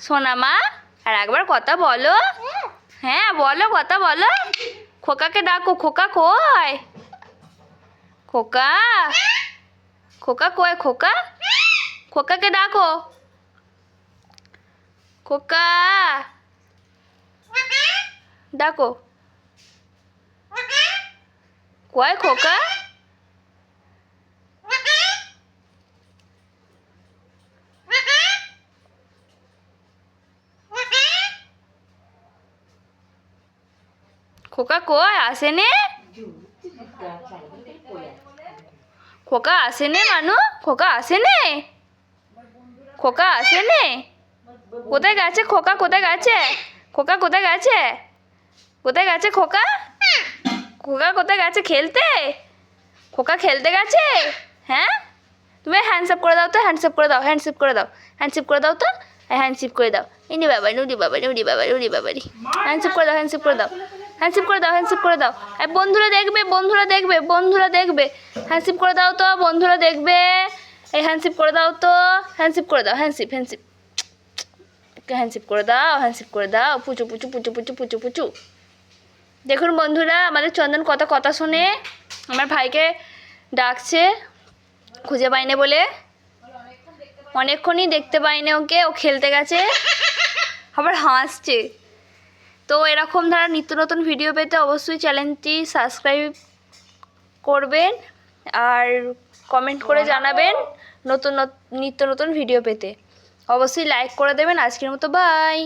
সোনা মা আর একবার কথা বলো। হ্যাঁ বলো, কথা বলো। খোকাকে ডাকো। খোকা কই? খোকা, খোকা কই? খোকা, খোকাকে ডাকো। খোকা ডাকো। কই খোকা? খোকা কই? আসেনি? খোকা আসেনি মানু? খোকা আসেনি? খোকা আসেনি? কোথায় গেছে খোকা? কোথায় গেছে খোকা? কোথায় গেছে? কোথায় গেছে খোকা? খোকা কোথায় গেছে? খেলতে? খোকা খেলতে গেছে? হ্যাঁ, তুমি হ্যান্ডসঅ্যাপ করে দাও তো, হ্যান্ডসঅ্যাপ করে দাও, হ্যান্ডসঅ্যাপ করে দাও, হ্যান্ডসঅ্যাপ করে দাও তো, হ্যান্ডসঅ্যাপ করে দাও। ইনি বাবা, নুরি বাবা, নুরি বাবা, নুরি বাবারি। হ্যান্ডসঅ্যাপ করে দাও, হ্যান্ডসঅ্যাপ করে দাও, হ্যান্ডসঅ্যাপ করে দাও, হ্যান্ডসঅ্যাপ করে দাও। আর বন্ধুরা দেখবে, বন্ধুরা দেখবে, বন্ধুরা দেখবে। হ্যান্ডসঅ্যাপ করে দাও তো, বন্ধুরা দেখবে। এই হ্যান্ডসঅ্যাপ করে দাও তো, হ্যান্ডসঅ্যাপ করে দাও, হ্যান্ডসঅ্যাপ, হ্যান্ডসঅ্যাপ, হ্যান্ডসঅ্যাপ করে দাও, হ্যান্ডসঅ্যাপ করে দাও। পুচু পুচু পুচু পুচু পুচু পুচু। দেখুন বন্ধুরা, আমাদের চন্দন কথা কথা শোনে, আমার ভাইকে ডাকছে, খুঁজে পাইনি বলে। অনেকক্ষণই দেখতে পাইনি ওকে, ও খেলতে গেছে, আবার হাসছে। তো এরকম ধারা নিত্য নতুন ভিডিও পেতে অবশ্যই চ্যানেলটি সাবস্ক্রাইব করবেন আর কমেন্ট করে জানাবেন নিত্য নতুন ভিডিও পেতে। অবশ্যই লাইক করে দেবেন। আজকের মতো বাই।